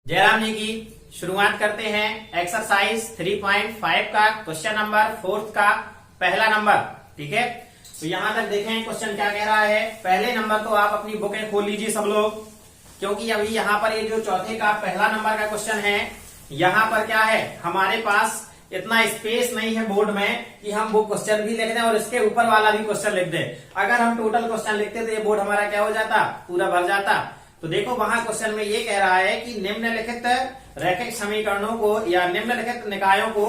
जयराम जी की शुरुआत करते हैं। एक्सरसाइज 3.5 का क्वेश्चन नंबर 4 का पहला नंबर। ठीक है, तो यहां तक देखें क्वेश्चन क्या कह रहा है। पहले नंबर तो आप अपनी बुकें खोल लीजिए सब लोग, क्योंकि अभी यहाँ पर ये जो चौथे का पहला नंबर का क्वेश्चन है, यहाँ पर क्या है, हमारे पास इतना स्पेस नहीं है बोर्ड में कि हम वो क्वेश्चन भी लिख दें और इसके ऊपर वाला भी क्वेश्चन लिख दें। अगर हम टोटल क्वेश्चन लिखते तो ये बोर्ड हमारा क्या हो जाता, पूरा भर जाता। तो देखो वहां क्वेश्चन में ये कह रहा है कि निम्नलिखित रैखिक समीकरणों को या निम्नलिखित निकायों को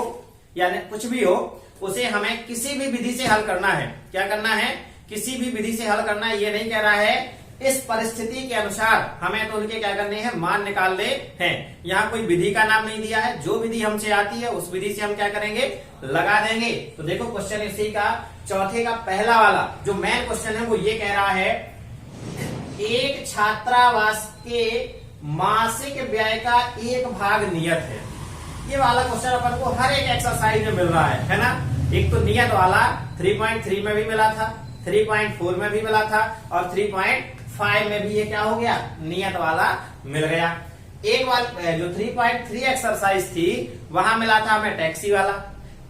या कुछ भी हो, उसे हमें किसी भी विधि से हल करना है। क्या करना है, किसी भी विधि से हल करना है। ये नहीं कह रहा है इस परिस्थिति के अनुसार हमें तो उनके क्या करने हैं, मान निकालने हैं। यहाँ कोई विधि का नाम नहीं दिया है, जो विधि हमसे आती है उस विधि से हम क्या करेंगे, लगा देंगे। तो देखो क्वेश्चन इसी का चौथे का पहला वाला जो मेन क्वेश्चन है वो ये कह रहा है, एक छात्रावास के मासिक व्यय का एक भाग नियत है। ये वाला क्वेश्चन अपन को हर एक एक्सरसाइज में मिल रहा है ना। एक तो नियत वाला 3.3 में भी मिला था, 3.4 में भी मिला था और 3.5 में भी ये क्या हो गया, नियत वाला मिल गया। एक वाला जो 3.3 एक्सरसाइज थी वहां मिला था हमें टैक्सी वाला,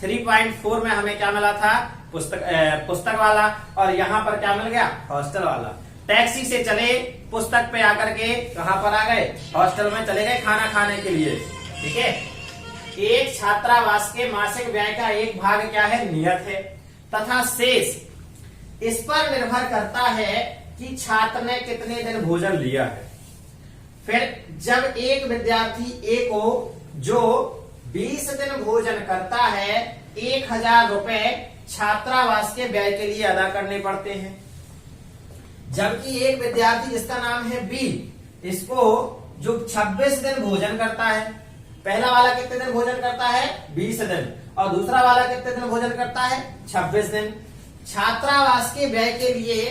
3.4 में हमें क्या मिला था, पुस्तक वाला, और यहाँ पर क्या मिल गया, हॉस्टल वाला। टैक्सी से चले पुस्तक पे आकर के कहां पर आ गए, हॉस्टल में चले गए खाना खाने के लिए। ठीक है, एक छात्रावास के मासिक व्यय का एक भाग क्या है, नियत है, तथा शेष इस पर निर्भर करता है कि छात्र ने कितने दिन भोजन लिया है। फिर जब एक विद्यार्थी ए को जो 20 दिन भोजन करता है, 1000 रुपए छात्रावास के व्यय के लिए अदा करने पड़ते हैं। जबकि एक विद्यार्थी जिसका नाम है बी, इसको जो 26 दिन भोजन करता है, पहला वाला कितने दिन भोजन करता है, 20 दिन, और दूसरा वाला कितने दिन भोजन करता है, 26 दिन। छात्रावास के व्यय के लिए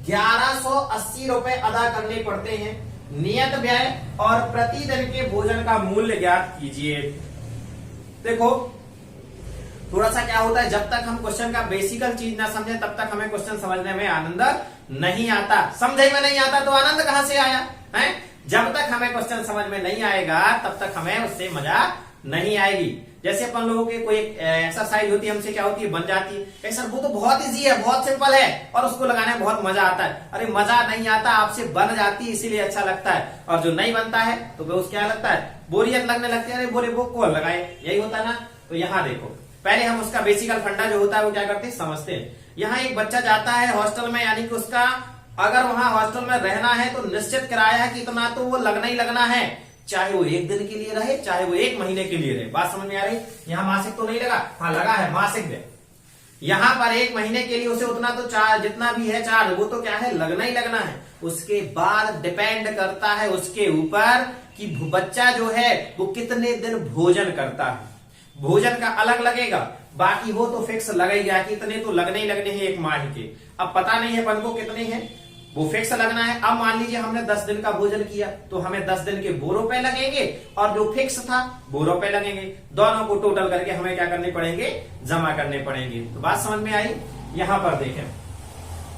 1180 रुपए अदा करने पड़ते हैं। नियत व्यय और प्रतिदिन के भोजन का मूल्य ज्ञात कीजिए। देखो थोड़ा सा क्या होता है, जब तक हम क्वेश्चन का बेसिकल चीज ना समझे तब तक हमें क्वेश्चन समझने में आनंद नहीं आता। समझे में नहीं आता तो आनंद कहां से आया है। जब तक हमें क्वेश्चन समझ में नहीं आएगा तब तक हमें उससे मजा नहीं आएगी। जैसे अपन लोगों के कोई एक्सरसाइज होती है, हमसे क्या होती है, बन जाती है, सर वो तो बहुत इजी है, बहुत सिंपल है और उसको लगाने में बहुत मजा आता है। अरे मजा नहीं आता, आपसे बन जाती है इसीलिए अच्छा लगता है, और जो नहीं बनता है तो वो क्या लगता है, बोरियत लगने लगती है। अरे बोले वो कौन लगाए, यही होता है ना। तो यहाँ देखो पहले हम उसका बेसिकल फंडा जो होता है वो क्या करते हैं, समझते हैं। यहाँ एक बच्चा जाता है हॉस्टल में, यानी कि उसका अगर वहां हॉस्टल में रहना है तो निश्चित किराया है कितना, तो वो लगना ही लगना है, चाहे वो 1 दिन के लिए रहे चाहे वो 1 महीने के लिए रहे। बात समझ में आ रही। यहाँ मासिक तो नहीं लगा, हाँ लगा है मासिक व्यय। यहाँ पर 1 महीने के लिए उसे उतना तो जितना भी है चार्ज, वो तो क्या है, लगना ही लगना है। उसके बाद डिपेंड करता है उसके ऊपर कि बच्चा जो है वो कितने दिन भोजन करता है। भोजन का अलग लगेगा, बाकी वो तो फिक्स लगेगा कि इतने तो लगने ही लगने हैं 1 माह के। अब पता नहीं है अपन को कितने हैं, वो फिक्स लगना है। अब मान लीजिए हमने 10 दिन का भोजन किया तो हमें 10 दिन के वो रुपए लगेंगे और जो फिक्स था वो रुपए लगेंगे। दोनों को टोटल करके हमें क्या करने पड़ेंगे, जमा करने पड़ेंगे। तो बात समझ में आई। यहां पर देखें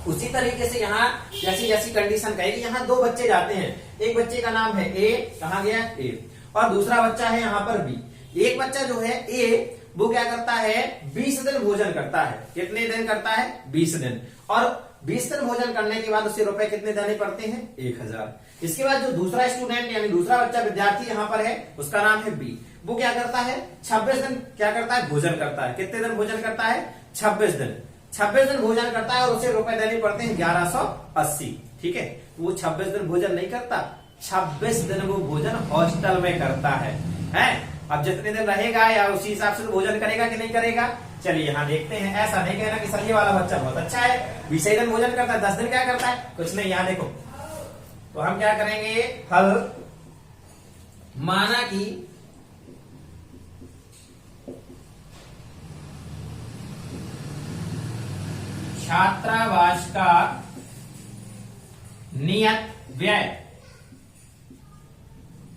उसी तरीके से यहाँ जैसी जैसी कंडीशन कहेगी, यहाँ 2 बच्चे जाते हैं, एक बच्चे का नाम है ए, कहां गया ए, और दूसरा बच्चा है यहाँ पर बी। एक बच्चा जो है ए, वो क्या करता है, 20 दिन भोजन करता है। कितने दिन करता है, 20 दिन, और 20 दिन भोजन करने के बाद उसे रुपए कितने देने पड़ते हैं, 1000। इसके बाद जो दूसरा स्टूडेंट यानी दूसरा बच्चा विद्यार्थी यहाँ पर है, उसका नाम है बी, वो क्या करता है, 26 दिन क्या करता है, भोजन करता है। कितने दिन भोजन करता है, 26 दिन। 26 दिन भोजन करता है और उसे रुपए देने पड़ते हैं 1180। ठीक है, वो 26 दिन भोजन नहीं करता, 26 दिन वो भोजन हॉस्टल में करता है। अब जितने दिन रहेगा या उसी हिसाब से भोजन करेगा कि नहीं करेगा। चलिए यहाँ देखते हैं। ऐसा नहीं कहना कि सर ये वाला बच्चा बहुत अच्छा है, 20 दिन भोजन करता है, 10 दिन क्या करता है, कुछ नहीं। यहाँ देखो तो हम क्या करेंगे, हल माना कि छात्रावास का नियत व्यय,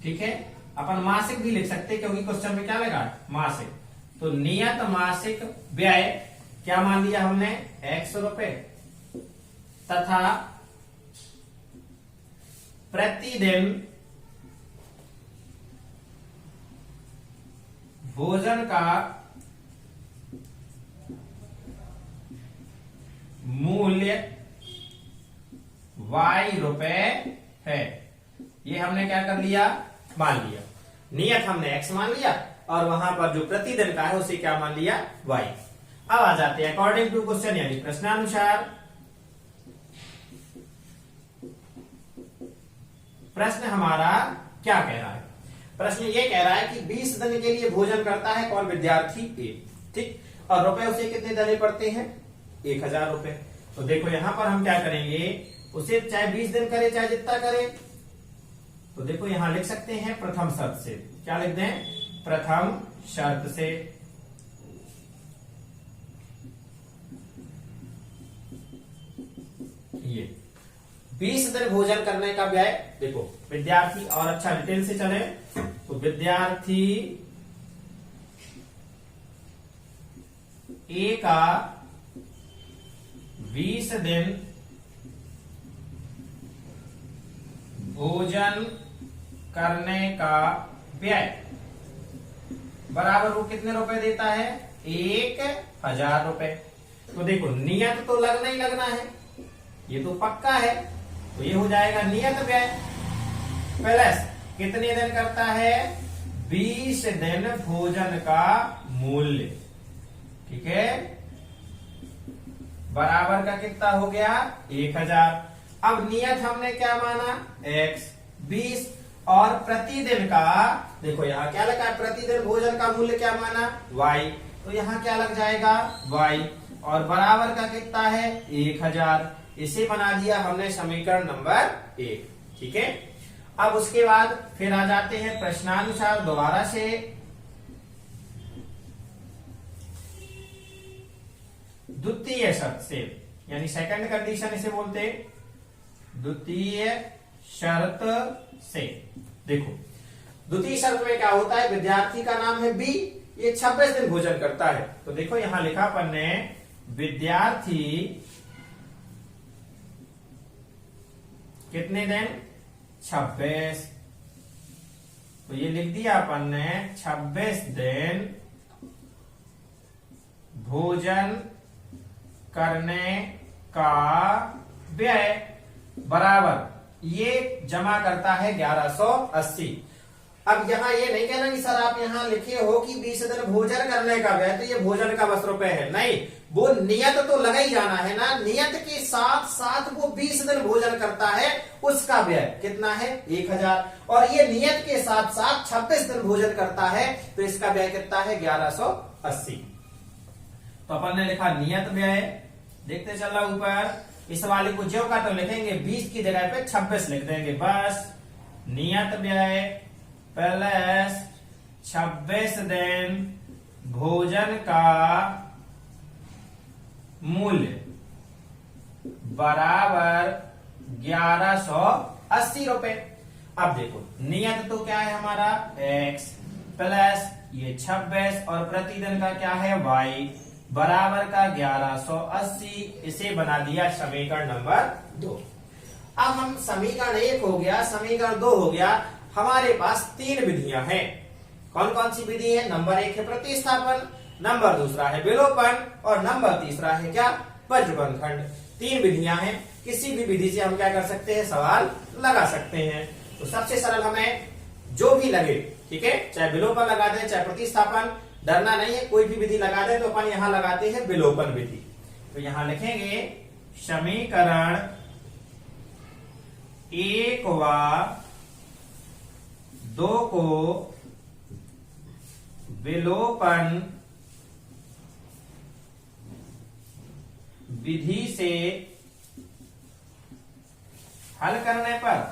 ठीक है, अपन मासिक भी लिख सकते क्योंकि क्वेश्चन में क्या लगा, मासिक। तो नियत मासिक व्यय क्या मान लिया हमने, 100 रुपए, तथा प्रतिदिन भोजन का मूल्य ₹y है। ये हमने क्या कर लिया, मान लिया। नियत हमने x मान लिया और वहां पर जो प्रतिदिन का है उसे क्या मान लिया, y। अब आ जाते हैं अकॉर्डिंग टू क्वेश्चन, यानी प्रश्नानुसार। प्रश्न हमारा क्या कह रहा है? प्रश्न ये कह रहा है कि 20 दिन के लिए भोजन करता है कौन, विद्यार्थी ए, ठीक, और रुपए उसे कितने देने पड़ते हैं, 1000 रुपए। तो देखो यहां पर हम क्या करेंगे, उसे चाहे 20 दिन करे चाहे जितना करे, तो देखो यहां लिख सकते हैं प्रथम शर्त से। क्या लिख दें, प्रथम शर्त से। ये 20 दिन भोजन करने का व्यय, देखो विद्यार्थी, और अच्छा डिटेल से चले तो विद्यार्थी ए का 20 दिन भोजन करने का व्यय बराबर वो कितने रुपए देता है, 1000 रुपए। तो देखो नियत तो लगना ही लगना है, ये तो पक्का है, तो ये हो जाएगा नियत व्यय प्लस कितने दिन करता है, 20 दिन भोजन का मूल्य, ठीक है, बराबर का कितना हो गया, 1000। अब नियत हमने क्या माना, x, 20, और प्रतिदिन का, देखो यहां क्या लगा, प्रतिदिन भोजन का मूल्य क्या माना, y, तो यहां क्या लग जाएगा, y, और बराबर का कितना है, 1000। इसे बना दिया हमने समीकरण नंबर 1, ठीक है। अब उसके बाद फिर आ जाते हैं प्रश्नानुसार दोबारा से। द्वितीय शर्त से, यानी सेकंड कंडीशन इसे बोलते हैं, द्वितीय शर्त से। देखो द्वितीय शर्त में क्या होता है, विद्यार्थी का नाम है बी, ये 26 दिन भोजन करता है। तो देखो यहां लिखा अपन ने, विद्यार्थी कितने दिन, 26, तो ये लिख दिया अपन ने 26 दिन भोजन करने का व्यय बराबर ये जमा करता है 1180। अब यहाँ ये नहीं कहना कि सर आप यहाँ लिखे हो कि 20 दिन भोजन करने का व्यय, तो ये भोजन का बस रुपए है, नहीं, वो नियत तो लगा ही जाना है ना। नियत के साथ साथ वो 20 दिन भोजन करता है, उसका व्यय कितना है, 1000, और ये नियत के साथ साथ 26 दिन भोजन करता है, तो इसका व्यय कितना है, 1180। तो अपन ने लिखा नियत व्यय, देखते चल रहा ऊपर, इस वाले को जो का तो लिखेंगे 20 की जगह पे 26 लिख देंगे, बस नियत व्यय प्लस 26 दिन भोजन का मूल्य बराबर 1180 रुपए। अब देखो नियत तो क्या है हमारा, x प्लस ये 26 और प्रतिदिन का क्या है, y, बराबर का 1180। इसे बना दिया समीकरण नंबर 2। अब हम समीकरण 1 हो गया, समीकरण 2 हो गया, हमारे पास 3 विधियां हैं। कौन कौन सी विधि है, नंबर 1 है प्रतिस्थापन, नंबर 2 है विलोपन, और नंबर 3 है क्या, वज्रबंधखंड। 3 विधियां हैं, किसी भी विधि से हम क्या कर सकते हैं, सवाल लगा सकते हैं। तो सबसे सरल हमें जो भी लगे, ठीक है, चाहे विलोपन लगा दे चाहे प्रतिस्थापन, डरना नहीं है, कोई भी विधि लगा दे। तो अपन यहां लगाते हैं विलोपन विधि। तो यहां लिखेंगे समीकरण 1 व 2 को विलोपन विधि से हल करने पर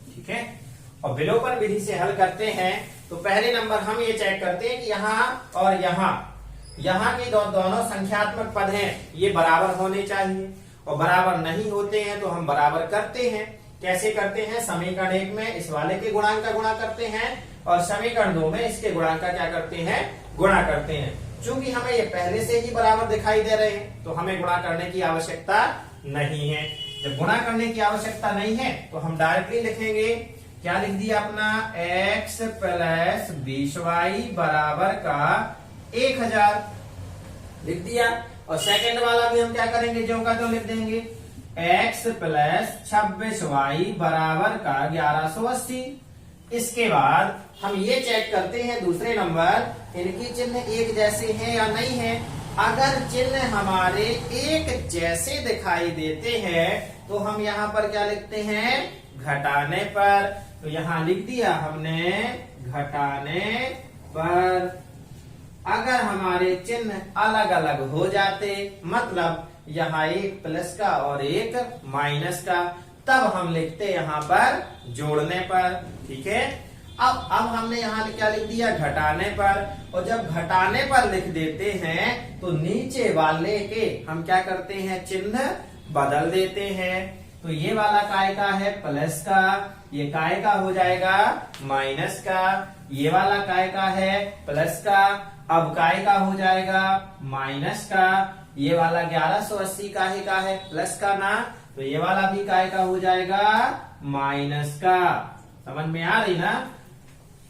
ठीक है, और विलोपन विधि से हल करते हैं तो पहले नंबर हम ये चेक करते हैं कि यहाँ और यहाँ के दोनों संख्यात्मक पद हैं, ये बराबर होने चाहिए, और बराबर नहीं होते हैं तो हम बराबर करते हैं। कैसे करते हैं, समीकरण 1 में इस वाले के गुणांक का गुणा करते हैं, और समीकरण 2 में इसके गुणांक का क्या करते हैं, गुणा करते हैं। चूंकि हमें ये पहले से ही बराबर दिखाई दे रहे हैं तो हमें गुणा करने की आवश्यकता नहीं है। जब गुणा करने की आवश्यकता नहीं है तो हम डायरेक्टली लिखेंगे, क्या लिख दिया अपना, x प्लस 20y बराबर का 1000 लिख दिया। और सेकंड वाला भी हम क्या करेंगे, जो का तो लिख देंगे, x प्लस 26y बराबर का 1180। इसके बाद हम ये चेक करते हैं दूसरे नंबर, इनकी चिन्ह एक जैसे हैं या नहीं है। अगर चिन्ह हमारे एक जैसे दिखाई देते हैं तो हम यहाँ पर क्या लिखते हैं, घटाने पर। तो यहाँ लिख दिया हमने घटाने पर। अगर हमारे चिन्ह अलग अलग हो जाते, मतलब यहाँ एक प्लस का और एक माइनस का, तब हम लिखते यहाँ पर जोड़ने पर। ठीक है, अब हमने यहाँ क्या लिख दिया, घटाने पर। और जब घटाने पर लिख देते हैं तो नीचे वाले के हम क्या करते हैं, चिन्ह बदल देते हैं। तो ये वाला काय का है, प्लस का, ये काय का हो जाएगा माइनस का। ये वाला काय का है, प्लस का, अब काय का हो जाएगा माइनस का। ये वाला 1180 का है, प्लस का ना, तो ये वाला भी काय का हो जाएगा माइनस का। समझ में आ रही ना?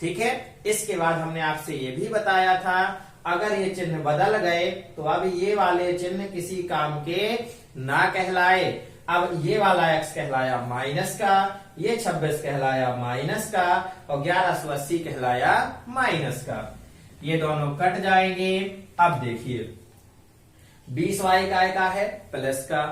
ठीक है, इसके बाद हमने आपसे ये भी बताया था, अगर ये चिन्ह बदल गए तो अब ये वाले चिन्ह किसी काम के ना कहलाए। अब ये वाला x कहलाया माइनस का, ये 26 कहलाया माइनस का, और 1180 कहलाया माइनस का। ये दोनों कट जाएंगे। अब देखिए, 20y काय का है, प्लस का,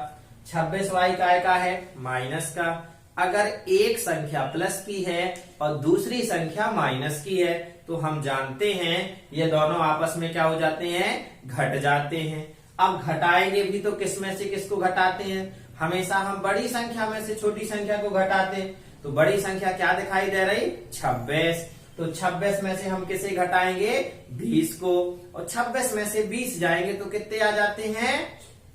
26y काय का है, माइनस का। अगर एक संख्या प्लस की है और दूसरी संख्या माइनस की है तो हम जानते हैं ये दोनों आपस में क्या हो जाते हैं, घट जाते हैं। अब घटाएंगे भी तो किस में से किसको घटाते हैं, हमेशा हम बड़ी संख्या में से छोटी संख्या को घटाते। तो बड़ी संख्या क्या दिखाई दे रही, 26। तो 26 में से हम किसे घटाएंगे, 20 को, और 26 में से 20 जाएंगे तो कितने आ जाते हैं,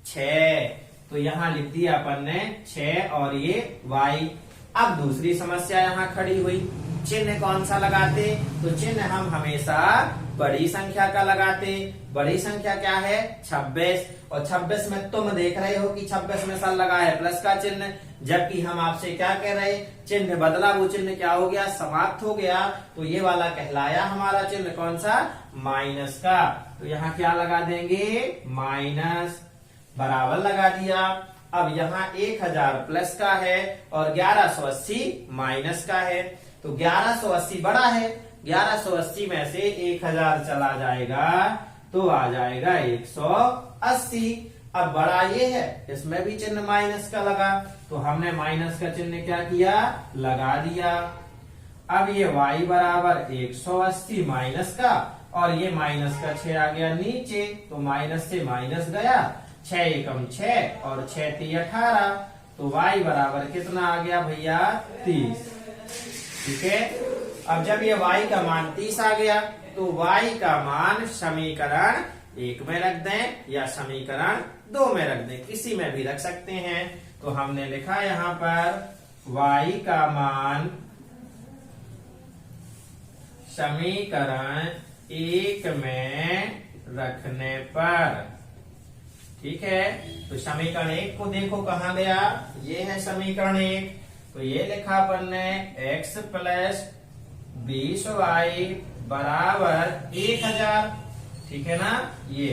6। तो यहाँ लिख दिया अपन ने 6 और ये y। अब दूसरी समस्या यहाँ खड़ी हुई, चिन्ह कौन सा लगाते, तो चिन्ह हम हमेशा बड़ी संख्या का लगाते। बड़ी संख्या क्या है, 26, और 26 में तुम देख रहे हो कि 26 में सर लगा है प्लस का चिन्ह, जबकि हम आपसे क्या कह रहे, चिन्ह बदला, वो चिन्ह क्या हो गया, समाप्त हो गया। तो ये वाला कहलाया हमारा चिन्ह कौन सा, माइनस का। तो यहाँ क्या लगा देंगे, माइनस, बराबर लगा दिया। अब यहाँ 1000 प्लस का है और 1180 माइनस का है। तो 1180 बड़ा है, 1180 में से 1000 चला जाएगा तो आ जाएगा 180। अब बड़ा ये है, इसमें भी चिन्ह माइनस का लगा, तो हमने माइनस का चिन्ह क्या किया, लगा दिया। अब ये y बराबर 180 माइनस का, और ये माइनस का 6 आ गया नीचे, तो माइनस से माइनस गया, 6 एकम 6 और 6 × 18, तो y बराबर कितना आ गया भैया, 30। ठीक है, अब जब ये y का मान 30 आ गया तो y का मान समीकरण 1 में रख दें या समीकरण 2 में रख दें, किसी में भी रख सकते हैं। तो हमने लिखा यहाँ पर y का मान समीकरण 1 में रखने पर, ठीक है। तो समीकरण 1 को देखो कहाँ गया, ये है समीकरण 1। तो ये लिखा अपन ने x प्लस 20y बराबर 1000, ठीक है ना। ये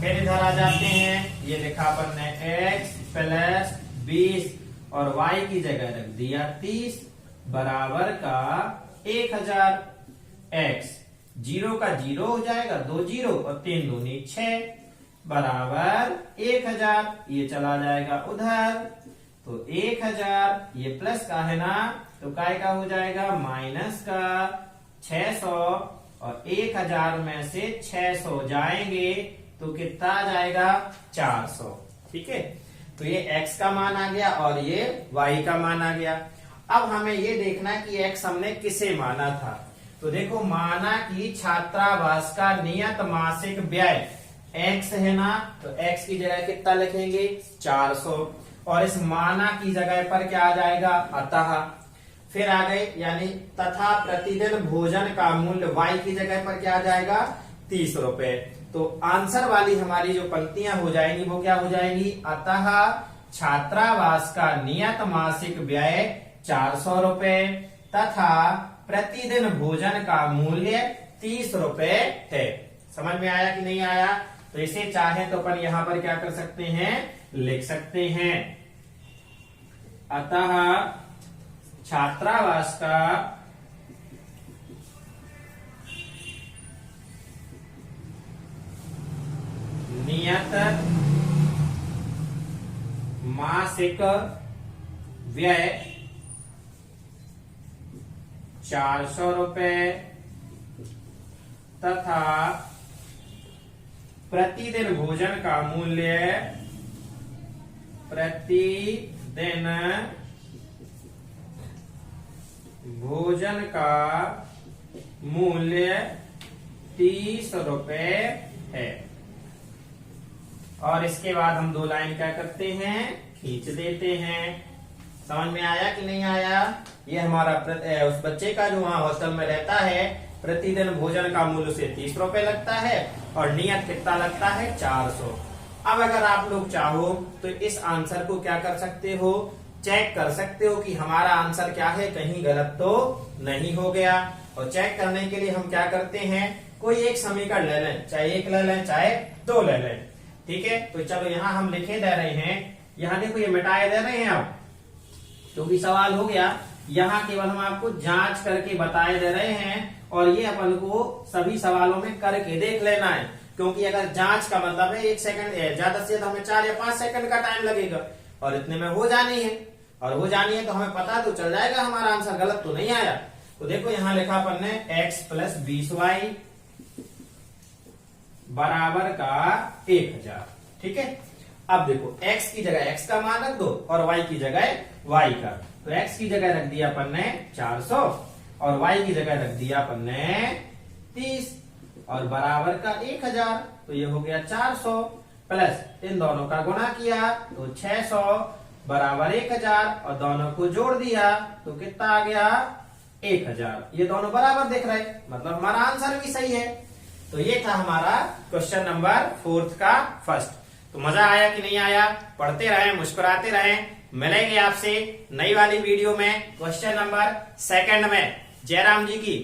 फिर इधर आ जाते हैं, ये लिखा अपन ने x प्लस 20 और y की जगह रख दिया 30 बराबर का 1000। x 0 का 0 हो जाएगा, 2 0 और 3 दूनी 6 बराबर 1000। ये चला जाएगा उधर, तो 1000 ये प्लस का है ना, तो काय का हो जाएगा, माइनस का 600, और 1000 में से 600 जाएंगे तो कितना आ जाएगा, 400। ठीक है, तो ये x का मान आ गया और ये y का मान आ गया। अब हमें ये देखना कि x हमने किसे माना था। तो देखो, माना कि छात्रावास का नियत मासिक व्यय x है ना, तो x की जगह कितना लिखेंगे, 400, और इस माना की जगह पर क्या आ जाएगा, अतः। फिर आ गए, यानी तथा प्रतिदिन भोजन का मूल्य y की जगह पर क्या आ जाएगा, 30 रुपए। तो आंसर वाली हमारी जो पंक्तियां हो जाएंगी वो क्या हो जाएंगी, अतः छात्रावास का नियत मासिक व्यय 400 रुपए तथा प्रतिदिन भोजन का मूल्य 30 रुपए है। समझ में आया कि नहीं आया? तो इसे चाहे तो अपन यहां पर क्या कर सकते हैं, लिख सकते हैं। अतः छात्रावास का नियत मासिक व्यय 400 रुपए तथा प्रतिदिन भोजन का मूल्य भोजन का मूल्य 30 रुपए है। और इसके बाद हम 2 लाइन क्या करते हैं, खींच देते हैं। समझ में आया कि नहीं आया? ये हमारा उस बच्चे का जो वहां हॉस्टल में रहता है, प्रतिदिन भोजन का मूल्य उसे 30 रुपए लगता है और नियत कितना लगता है, 400। अब अगर आप लोग चाहो तो इस आंसर को क्या कर सकते हो, चेक कर सकते हो कि हमारा आंसर क्या है, कहीं गलत तो नहीं हो गया। और चेक करने के लिए हम क्या करते हैं, कोई एक समीकरण ले लें, चाहे 1 ले लें चाहे 2 ले लें। ठीक है, तो चलो यहाँ हम लिखे दे रहे हैं, यहाँ देखो ये मिटाए दे रहे हैं आप, क्योंकि सवाल हो गया। यहाँ केवल हम आपको जांच करके बताए दे रहे हैं और ये अपन को सभी सवालों में करके देख लेना है, क्योंकि अगर जांच का मतलब है 1 सेकंड, ज्यादा से ज्यादा हमें 4 या 5 सेकंड का टाइम लगेगा और इतने में हो जानी है। और हो जानी है तो हमें पता तो चल जाएगा हमारा आंसर गलत तो नहीं आया। तो देखो यहाँ लिखा अपन ने x + 20y बराबर का 1000। ठीक है, अब देखो x की जगह x का मान रख दो और y की जगह y का। तो x की जगह रख दिया अपन ने 400 और y की जगह रख दिया अपन ने 30 और बराबर का 1000। तो ये हो गया 400 प्लस इन दोनों का गुणा किया तो 600 बराबर 1000 और दोनों को जोड़ दिया तो कितना आ गया, 1000। ये दोनों बराबर दिख रहे, मतलब हमारा आंसर भी सही है। तो ये था हमारा क्वेश्चन नंबर 4 का फर्स्ट। तो मजा आया कि नहीं आया? पढ़ते रहें, मुस्कुराते रहें। मिलेंगे आपसे नई वाली वीडियो में क्वेश्चन नंबर 2 में। जयराम जी की